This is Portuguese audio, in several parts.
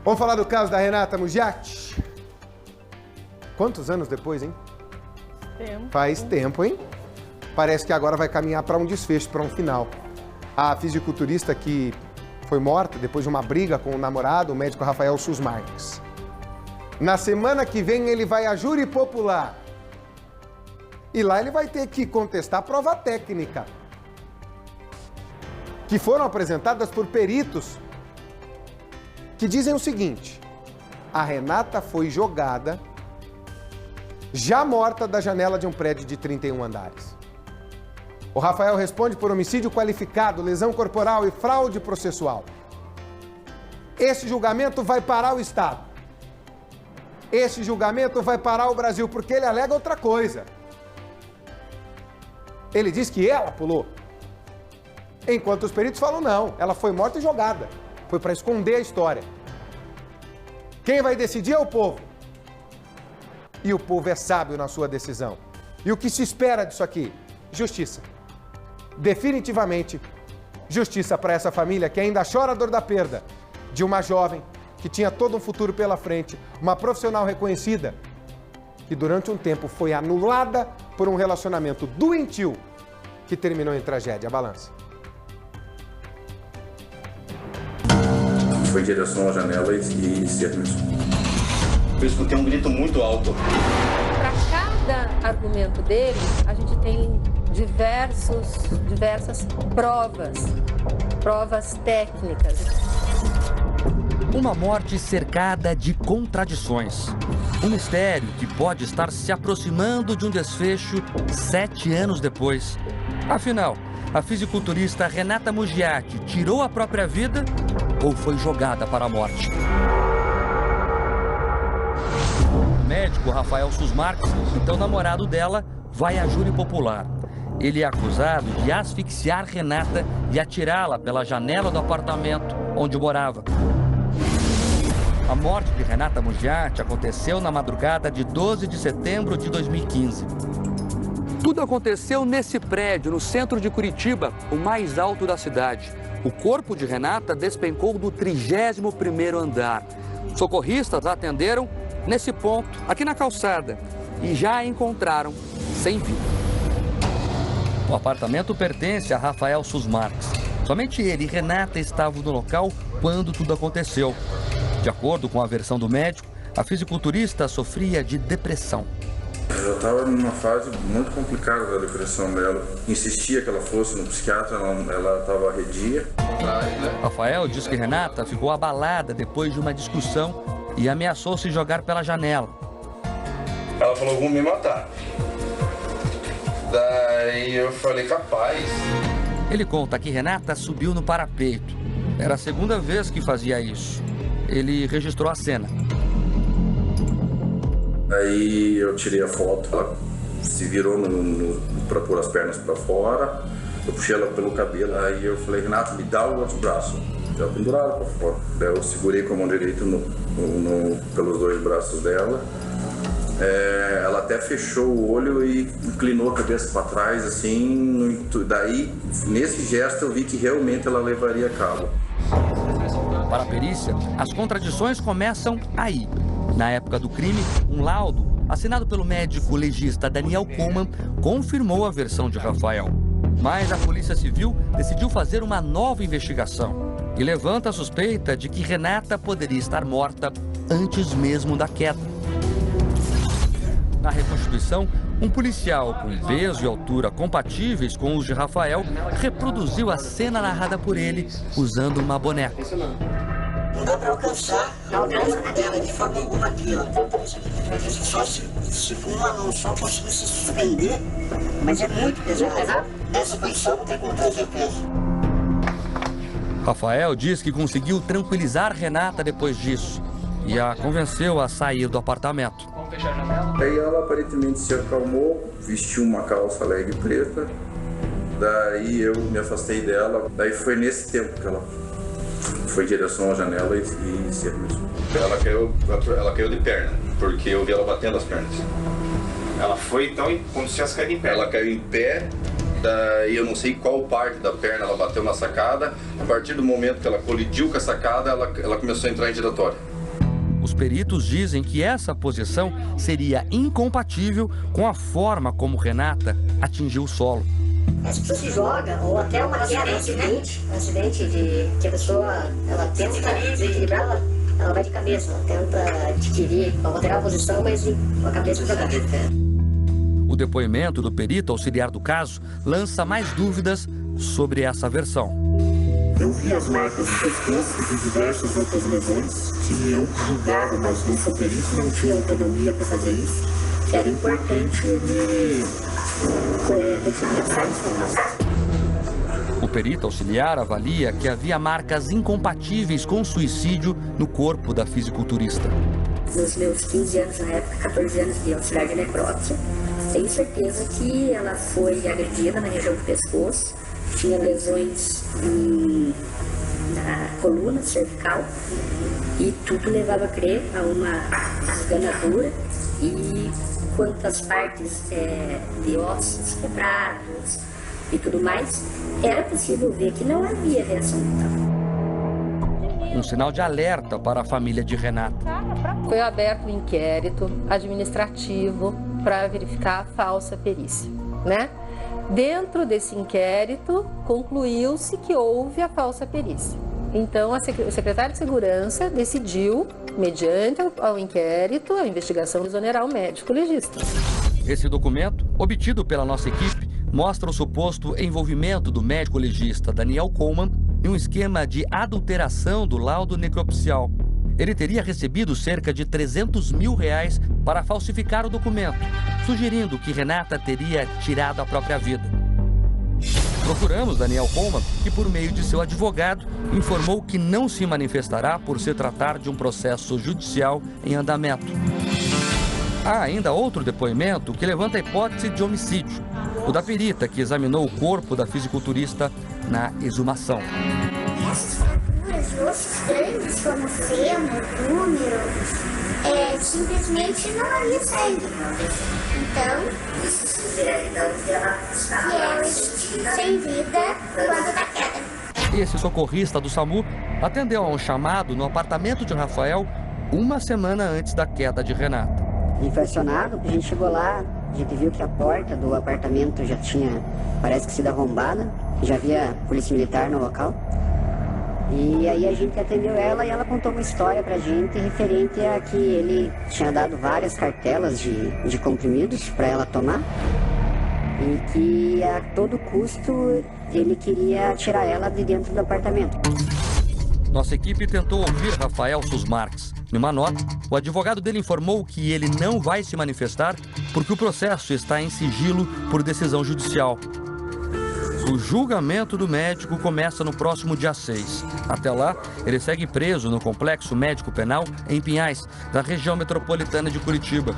Vamos falar do caso da Renata Mugiati? Quantos anos depois, hein? Faz tempo, hein? Parece que agora vai caminhar para um desfecho, para um final. A fisiculturista que foi morta depois de uma briga com o namorado, o médico Rafael Sus Marques. Na semana que vem ele vai a júri popular. E lá ele vai ter que contestar a prova técnica, que foram apresentadas por peritos que dizem o seguinte: a Renata foi jogada, já morta, da janela de um prédio de 31 andares. O Rafael responde por homicídio qualificado, lesão corporal e fraude processual. Esse julgamento vai parar o Estado. Esse julgamento vai parar o Brasil, porque ele alega outra coisa. Ele diz que ela pulou. Enquanto os peritos falam não, ela foi morta e jogada. Foi para esconder a história. Quem vai decidir é o povo. E o povo é sábio na sua decisão. E o que se espera disso aqui? Justiça. Definitivamente, justiça para essa família que ainda chora a dor da perda de uma jovem que tinha todo um futuro pela frente, uma profissional reconhecida, que durante um tempo foi anulada por um relacionamento doentio que terminou em tragédia. Balança. Foi em direção à janela e se arremessou. Eu escutei um grito muito alto. Para cada argumento dele, a gente tem diversas provas técnicas. Uma morte cercada de contradições. Um mistério que pode estar se aproximando de um desfecho 7 anos depois. Afinal, a fisiculturista Renata Mugiati tirou a própria vida ou foi jogada para a morte? O médico Rafael Sus Marques, então namorado dela, vai a júri popular. Ele é acusado de asfixiar Renata e atirá-la pela janela do apartamento onde morava. A morte de Renata Mugiati aconteceu na madrugada de 12 de setembro de 2015. Tudo aconteceu nesse prédio, no centro de Curitiba, o mais alto da cidade. O corpo de Renata despencou do 31º andar. Socorristas a atenderam nesse ponto, aqui na calçada, e já a encontraram sem vida. O apartamento pertence a Rafael Sus Marques. Somente ele e Renata estavam no local quando tudo aconteceu. De acordo com a versão do médico, a fisiculturista sofria de depressão. Eu estava numa fase muito complicada da depressão dela. Insistia que ela fosse no psiquiatra, ela estava arredia. Rafael diz que Renata ficou abalada depois de uma discussão e ameaçou se jogar pela janela. Ela falou, vou me matar. Daí eu falei, capaz. Ele conta que Renata subiu no parapeito. Era a segunda vez que fazia isso. Ele registrou a cena. Aí eu tirei a foto, ela se virou para pôr as pernas para fora, eu puxei ela pelo cabelo, aí eu falei, Renata, me dá o outro braço. Ela pendurada para fora. Daí eu segurei com a mão direita pelos 2 braços dela. Ela até fechou o olho e inclinou a cabeça para trás, assim. Daí, nesse gesto, eu vi que realmente ela levaria a cabo. Para a perícia, as contradições começam aí. Na época do crime, um laudo, assinado pelo médico legista Daniel Coleman, confirmou a versão de Rafael. Mas a Polícia Civil decidiu fazer uma nova investigação e levanta a suspeita de que Renata poderia estar morta antes mesmo da queda. Na reconstituição, um policial com peso e altura compatíveis com os de Rafael reproduziu a cena narrada por ele usando uma boneca. Não dá para alcançar a altura dela de forma alguma aqui, ó. Só se com uma mão só conseguisse suspender, mas é muito pesado. Nessa posição não tem como trazer peso. Rafael diz que conseguiu tranquilizar Renata depois disso e a convenceu a sair do apartamento. Aí ela aparentemente se acalmou, vestiu uma calça leg preta, daí eu me afastei dela, daí foi nesse tempo que ela foi em direção à janela e se arremessou. Ela caiu de perna, porque eu vi ela batendo as pernas. Ela foi então como se tivesse caído em pé. Ela caiu em pé, daí eu não sei qual parte da perna ela bateu na sacada. A partir do momento que ela colidiu com a sacada, ela começou a entrar em giratória. Os peritos dizem que essa posição seria incompatível com a forma como Renata atingiu o solo. As pessoas se jogam, ou até um acidente de que a pessoa ela tenta desequilibrar, ela vai de cabeça, ela tenta adquirir, alterar a posição, mas com a cabeça jogada. O depoimento do perito auxiliar do caso lança mais dúvidas sobre essa versão. Eu vi as marcas do pescoço e diversas outras lesões que eu julgava, mas não sou perito, não tinha autonomia para fazer isso. Era importante ele definir essa informação. O perito auxiliar avalia que havia marcas incompatíveis com suicídio no corpo da fisiculturista. Nos meus 15 anos na época, 14 anos de auxiliar de necrópsia, tenho certeza que ela foi agredida na região do pescoço, tinha lesões na coluna cervical e tudo levava a crer a uma esganadura e quantas partes de ossos quebrados e tudo mais, era possível ver que não havia reação vital. Um sinal de alerta para a família de Renata. Foi aberto um inquérito administrativo para verificar a falsa perícia, né? Dentro desse inquérito, concluiu-se que houve a falsa perícia. Então, o secretário de Segurança decidiu, mediante ao inquérito, a investigação exonerar o médico legista. Esse documento, obtido pela nossa equipe, mostra o suposto envolvimento do médico legista Daniel Coleman em um esquema de adulteração do laudo necropsial. Ele teria recebido cerca de R$300 mil para falsificar o documento, sugerindo que Renata teria tirado a própria vida. Procuramos Daniel Coleman, que por meio de seu advogado informou que não se manifestará por se tratar de um processo judicial em andamento. Há ainda outro depoimento que levanta a hipótese de homicídio, o da perita que examinou o corpo da fisiculturista na exumação. Essas fraturas, ossos grandes como fêmur, úmero, simplesmente não havia sangue. Então, isso sugere que ela estava sem vida quando da queda. Esse socorrista do SAMU atendeu a um chamado no apartamento de Rafael uma semana antes da queda de Renata. Impressionado, a gente chegou lá, a gente viu que a porta do apartamento já tinha, parece que sido arrombada, já havia polícia militar no local. E aí a gente atendeu ela e ela contou uma história pra gente referente a que ele tinha dado várias cartelas de comprimidos para ela tomar e que a todo custo ele queria tirar ela de dentro do apartamento. Nossa equipe tentou ouvir Rafael Susmarques. Numa nota, o advogado dele informou que ele não vai se manifestar porque o processo está em sigilo por decisão judicial. O julgamento do médico começa no próximo dia 6. Até lá, ele segue preso no Complexo Médico Penal em Pinhais, da região metropolitana de Curitiba.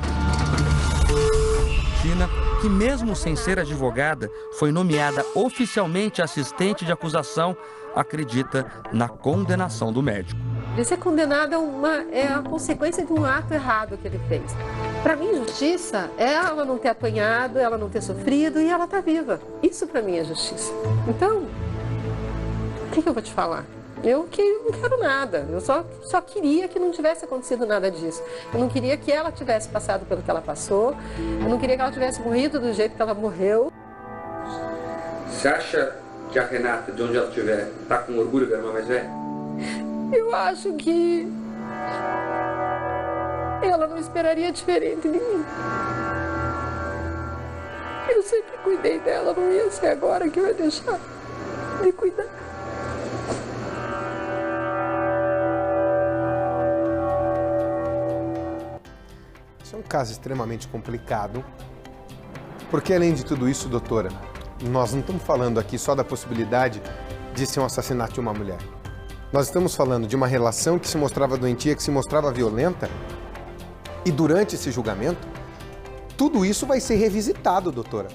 Tina, que mesmo sem ser advogada, foi nomeada oficialmente assistente de acusação, acredita na condenação do médico. Ele ser condenado é a consequência de um ato errado que ele fez. Para mim, justiça é ela não ter apanhado, ela não ter sofrido e ela estar viva. Isso para mim é justiça. Então, o que eu vou te falar? Eu não quero nada. Eu só queria que não tivesse acontecido nada disso. Eu não queria que ela tivesse passado pelo que ela passou. Eu não queria que ela tivesse morrido do jeito que ela morreu. Você acha que a Renata, de onde ela estiver, está com orgulho da irmã mais velha? Eu acho que ela não esperaria diferente de mim. Eu sempre cuidei dela, não ia ser agora que eu ia deixar de cuidar. Isso é um caso extremamente complicado, porque além de tudo isso, doutora, nós não estamos falando aqui só da possibilidade de ser um assassinato de uma mulher. Nós estamos falando de uma relação que se mostrava doentia, que se mostrava violenta, e durante esse julgamento, tudo isso vai ser revisitado, doutora.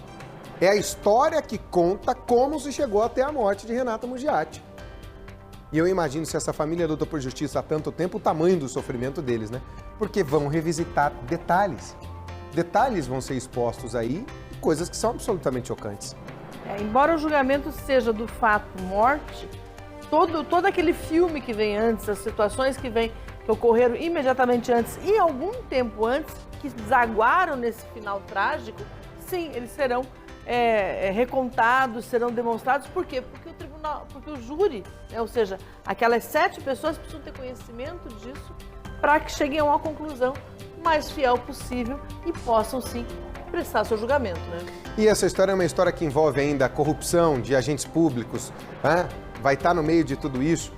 É a história que conta como se chegou até a morte de Renata Mugiati. E eu imagino, se essa família luta por justiça há tanto tempo, o tamanho do sofrimento deles, né? Porque vão revisitar detalhes. Detalhes vão ser expostos aí, coisas que são absolutamente chocantes. Embora o julgamento seja do fato morte, todo aquele filme que vem antes, as situações que vêm que ocorreram imediatamente antes e algum tempo antes, que desaguaram nesse final trágico, sim, eles serão recontados, serão demonstrados. Por quê? Porque o júri, ou seja, aquelas 7 pessoas precisam ter conhecimento disso para que cheguem a uma conclusão mais fiel possível e possam, sim, prestar seu julgamento, né? E essa história é uma história que envolve ainda a corrupção de agentes públicos, né? Vai estar no meio de tudo isso,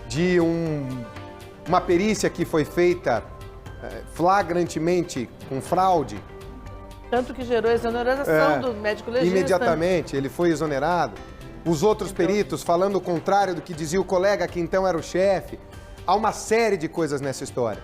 de uma perícia que foi feita flagrantemente com fraude. Tanto que gerou a exoneração do médico legista. Imediatamente, ele foi exonerado. Os outros peritos falando o contrário do que dizia o colega que então era o chefe. Há uma série de coisas nessa história.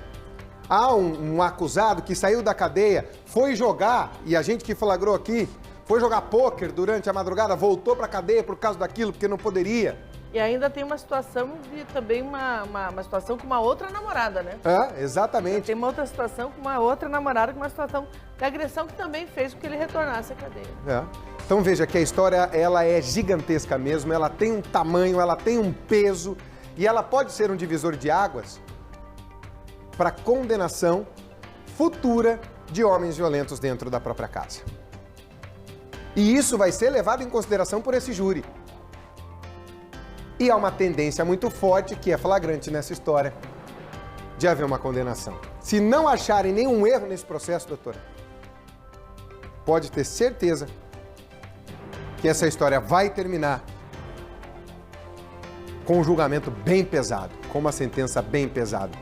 Há um acusado que saiu da cadeia, foi jogar, e a gente que flagrou aqui, foi jogar pôquer durante a madrugada, voltou para a cadeia por causa daquilo, porque não poderia. E ainda tem uma situação de também uma situação com uma outra namorada, né? Exatamente. Tem uma outra situação com uma outra namorada, com uma situação de agressão que também fez com que ele retornasse à cadeia. Então veja que a história, ela é gigantesca mesmo, ela tem um tamanho, ela tem um peso, e ela pode ser um divisor de águas para condenação futura de homens violentos dentro da própria casa. E isso vai ser levado em consideração por esse júri. E há uma tendência muito forte, que é flagrante nessa história, de haver uma condenação. Se não acharem nenhum erro nesse processo, doutora, pode ter certeza que essa história vai terminar com um julgamento bem pesado, com uma sentença bem pesada.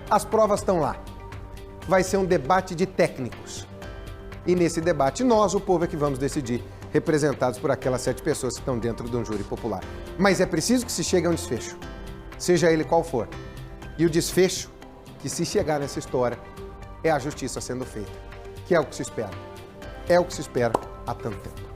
As provas estão lá. Vai ser um debate de técnicos. E nesse debate, nós, o povo, é que vamos decidir, representados por aquelas 7 pessoas que estão dentro de um júri popular. Mas é preciso que se chegue a um desfecho, seja ele qual for. E o desfecho, que se chegar nessa história, é a justiça sendo feita, que é o que se espera. É o que se espera há tanto tempo.